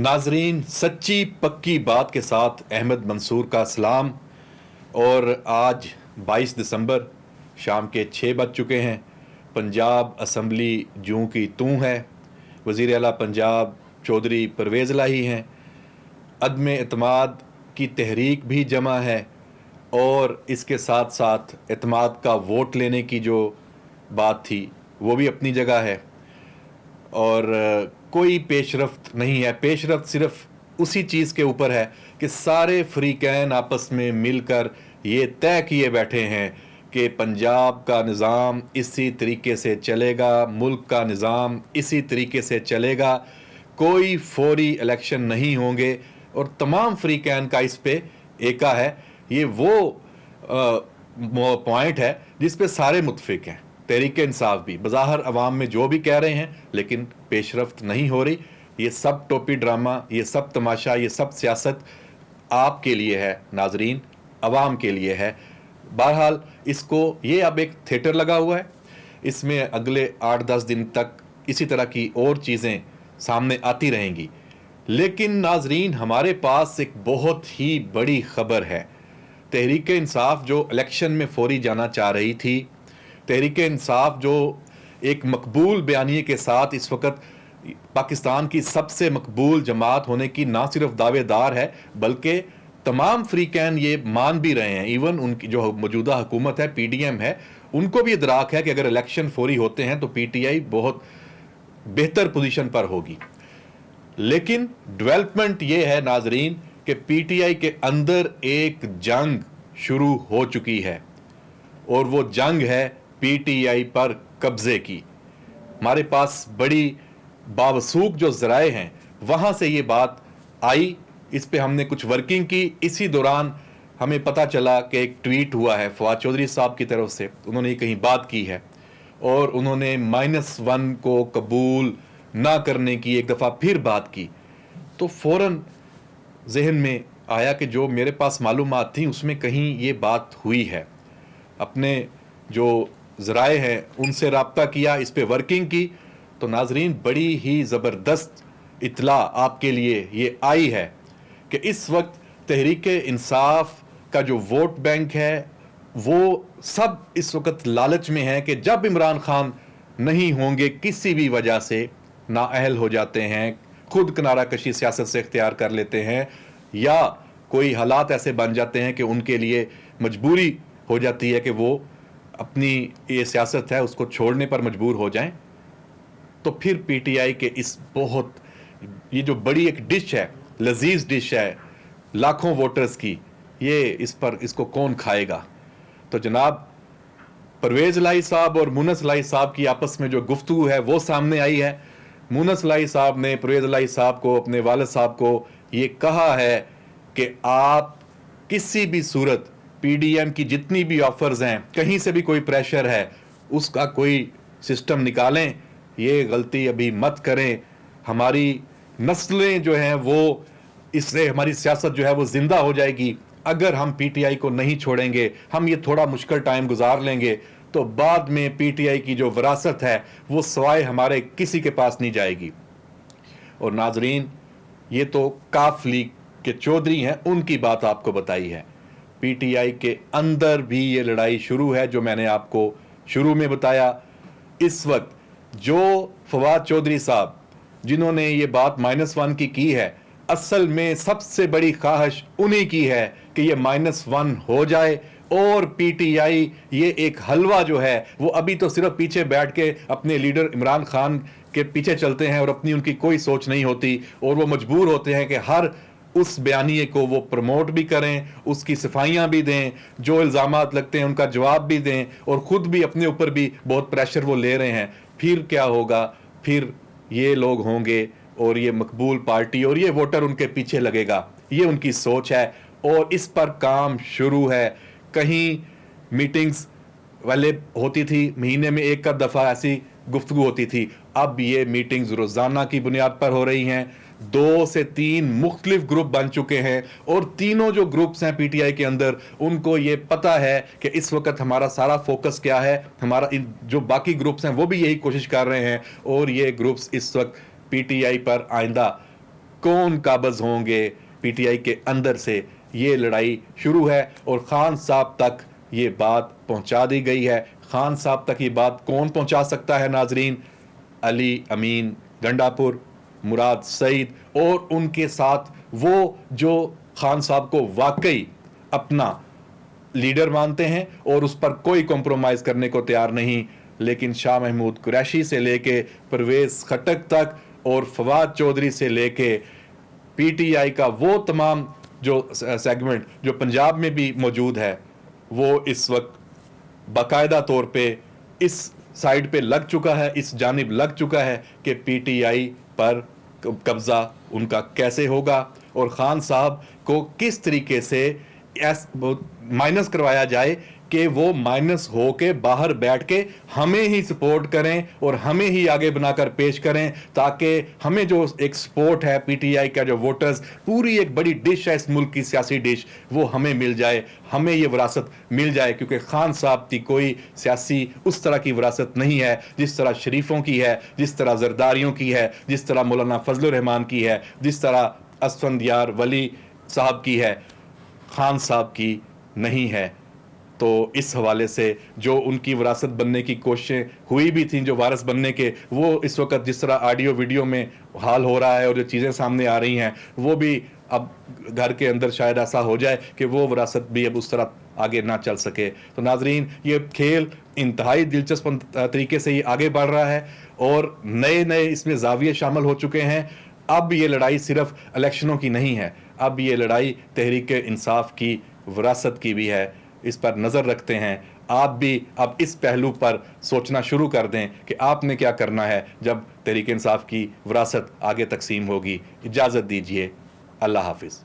नाजरीन, सच्ची पक्की बात के साथ अहमद मंसूर का सलाम। और आज 22 दिसंबर शाम के 6 बज चुके हैं। पंजाब असम्बली जूं की तूं है। वज़ीर आला पंजाब चौधरी परवेज़ इलाही हैं। अदम एतमाद की तहरीक भी जमा है और इसके साथ साथ एतमाद का वोट लेने की जो बात थी वो भी अपनी जगह है। और कोई पेशरफ्त नहीं है। पेशरफ्त सिर्फ उसी चीज़ के ऊपर है कि सारे फ़रीक़ैन आपस में मिलकर ये तय किए बैठे हैं कि पंजाब का निज़ाम इसी तरीके से चलेगा, मुल्क का निज़ाम इसी तरीके से चलेगा, कोई फौरी इलेक्शन नहीं होंगे। और तमाम फ़रीक़ैन का इस पे एका है। ये वो पॉइंट है जिस पे सारे मुत्फिक हैं। तहरीक इंसाफ भी बज़ाहिर अवाम में जो भी कह रहे हैं, लेकिन पेशरफ्त नहीं हो रही। ये सब टोपी ड्रामा, ये सब तमाशा, ये सब सियासत आपके लिए है नाजरीन, अवाम के लिए है। बहरहाल इसको ये अब एक थिएटर लगा हुआ है। इसमें अगले 8-10 दिन तक इसी तरह की और चीज़ें सामने आती रहेंगी। लेकिन नाजरीन, हमारे पास एक बहुत ही बड़ी ख़बर है। तहरीक इंसाफ जो इलेक्शन में फौरी जाना चाह रही थी, तहरीक इंसाफ जो एक मकबूल बयानिए के साथ इस वक्त पाकिस्तान की सबसे मकबूल जमात होने की ना सिर्फ दावेदार है, बल्कि तमाम फ़रीक़ैन ये मान भी रहे हैं। इवन उनकी जो मौजूदा हुकूमत है, PDM है, उनको भी इदराक है कि अगर इलेक्शन फौरी होते हैं तो PTI बहुत बेहतर पोजीशन पर होगी। लेकिन डेवलपमेंट ये है नाजरीन कि PTI के अंदर एक जंग शुरू हो चुकी है और वो जंग है PTI पर कब्ज़े की। हमारे पास बड़ी बावसूख जो ज़राए हैं वहाँ से ये बात आई। इस पे हमने कुछ वर्किंग की। इसी दौरान हमें पता चला कि एक ट्वीट हुआ है फवाद चौधरी साहब की तरफ से। उन्होंने ये कहीं बात की है और उन्होंने -1 को कबूल ना करने की एक दफ़ा फिर बात की। तो फ़ौरन जहन में आया कि जो मेरे पास मालूमात थी उसमें कहीं ये बात हुई है। अपने जो ज़राए हैं उनसे रब्ता किया, इस पे वर्किंग की, तो नाजरीन बड़ी ही ज़बरदस्त इत्तला आपके लिए ये आई है कि इस वक्त तहरीक इंसाफ का जो वोट बैंक है वो सब इस वक्त लालच में है कि जब इमरान खान नहीं होंगे, किसी भी वजह से नाअहल हो जाते हैं, खुद किनारा कशी सियासत से इख्तियार कर लेते हैं, या कोई हालात ऐसे बन जाते हैं कि उनके लिए मजबूरी हो जाती है कि वो अपनी ये सियासत है उसको छोड़ने पर मजबूर हो जाएं, तो फिर PTI के इस बहुत ये जो बड़ी एक डिश है, लजीज डिश है लाखों वोटर्स की, ये इसको कौन खाएगा। तो जनाब परवेज़ इलाही साहब और मुनस इलाही साहब की आपस में जो गुफ्तगू है वो सामने आई है। मुनस इलाही साहब ने परवेज़ इलाही साहब को, अपने वालिद साहब को ये कहा है कि आप किसी भी सूरत PDM की जितनी भी ऑफर्स हैं, कहीं से भी कोई प्रेशर है, उसका कोई सिस्टम निकालें, ये गलती अभी मत करें। हमारी नस्लें जो हैं वो, इससे हमारी सियासत जो है वो ज़िंदा हो जाएगी। अगर हम PTI को नहीं छोड़ेंगे, हम ये थोड़ा मुश्किल टाइम गुजार लेंगे, तो बाद में PTI की जो विरासत है वो सवाए हमारे किसी के पास नहीं जाएगी। और नाजरीन, ये तो काफ लीग के चौधरी हैं, उनकी बात आपको बताई है। PTI के अंदर भी ये लड़ाई शुरू है, जो मैंने आपको शुरू में बताया। इस वक्त जो फवाद चौधरी साहब जिन्होंने ये बात -1 की है, असल में सबसे बड़ी ख्वाहिश उन्हीं की है कि ये -1 हो जाए और PTI ये एक हलवा जो है वो अभी तो सिर्फ पीछे बैठ के अपने लीडर इमरान खान के पीछे चलते हैं और अपनी उनकी कोई सोच नहीं होती, और वो मजबूर होते हैं कि हर उस बयानिए को वो प्रमोट भी करें, उसकी सफाइयाँ भी दें, जो इल्ज़ामात लगते हैं उनका जवाब भी दें, और ख़ुद भी अपने ऊपर भी बहुत प्रेशर वो ले रहे हैं। फिर क्या होगा, फिर ये लोग होंगे और ये मकबूल पार्टी और ये वोटर उनके पीछे लगेगा। ये उनकी सोच है और इस पर काम शुरू है। कहीं मीटिंग्स वाले होती थी, महीने में एक दफ़ा ऐसी गुफ्तगू होती थी, अब ये मीटिंग्स रोज़ाना की बुनियाद पर हो रही हैं। 2 से 3 मुख्तलिफ ग्रुप बन चुके हैं और तीनों जो ग्रुप्स हैं PTI के अंदर, उनको ये पता है कि इस वक्त हमारा सारा फोकस क्या है। हमारा जो बाकी ग्रुप्स हैं वो भी यही कोशिश कर रहे हैं, और ये ग्रुप्स इस वक्त PTI पर आइंदा کون قابض ہوں گے پی ٹی آئی کے اندر سے، یہ لڑائی شروع ہے اور خان صاحب تک یہ بات پہنچا دی گئی ہے۔ خان صاحب تک یہ بات کون پہنچا سکتا ہے ناظرین؟ علی امین گنڈاپور، مراد سعید اور ان کے ساتھ وہ جو خان صاحب کو واقعی اپنا لیڈر مانتے ہیں اور اس پر کوئی کمپرومائز کرنے کو تیار نہیں۔ لیکن شاہ محمود قریشی سے لے کے پرویز خٹک تک اور فواد چودھری سے لے کے پی ٹی آئی کا وہ تمام جو سیگمنٹ جو پنجاب میں بھی موجود ہے، وہ اس وقت باقاعدہ طور پہ اس سائڈ پہ لگ چکا ہے، اس جانب لگ چکا ہے کہ پی ٹی آئی پر قبضہ ان کا کیسے ہوگا اور خان صاحب کو کس طریقے سے مائنس کروایا جائے کہ وہ مائنس ہو کے باہر بیٹھ کے ہمیں ہی سپورٹ کریں اور ہمیں ہی آگے بنا کر پیش کریں، تاکہ ہمیں جو ایک سپورٹ ہے پی ٹی آئی کا، جو ووٹرز، پوری ایک بڑی ڈش ہے اس ملک کی سیاسی ڈش، وہ ہمیں مل جائے، ہمیں یہ وراثت مل جائے، کیونکہ خان صاحب کی کوئی سیاسی اس طرح کی وراثت نہیں ہے جس طرح شریفوں کی ہے، جس طرح زرداریوں کی ہے، جس طرح مولانا فضل الرحمان کی ہے، جس طرح اسفندیار ولی صاحب کی ہے، خان صاحب کی نہیں ہے۔ تو اس حوالے سے جو ان کی وراثت بننے کی کوششیں ہوئی بھی تھیں، جو وارث بننے کے، وہ اس وقت جس طرح آڈیو ویڈیو میں حال ہو رہا ہے اور جو چیزیں سامنے آ رہی ہیں، وہ بھی اب گھر کے اندر شاید ایسا ہو جائے کہ وہ وراثت بھی اب اس طرح آگے نہ چل سکے۔ تو ناظرین، یہ کھیل انتہائی دلچسپ طریقے سے یہ آگے بڑھ رہا ہے اور نئے اس میں زاویے شامل ہو چکے ہیں۔ اب یہ لڑائی صرف الیکشنوں کی نہیں ہے، اب یہ لڑائی تحریک انصاف کی وراثت کی بھی ہے۔ اس پر نظر رکھتے ہیں، آپ بھی اب اس پہلو پر سوچنا شروع کر دیں کہ آپ نے کیا کرنا ہے جب تحریک انصاف کی وراثت آگے تقسیم ہوگی۔ اجازت دیجیے، اللہ حافظ۔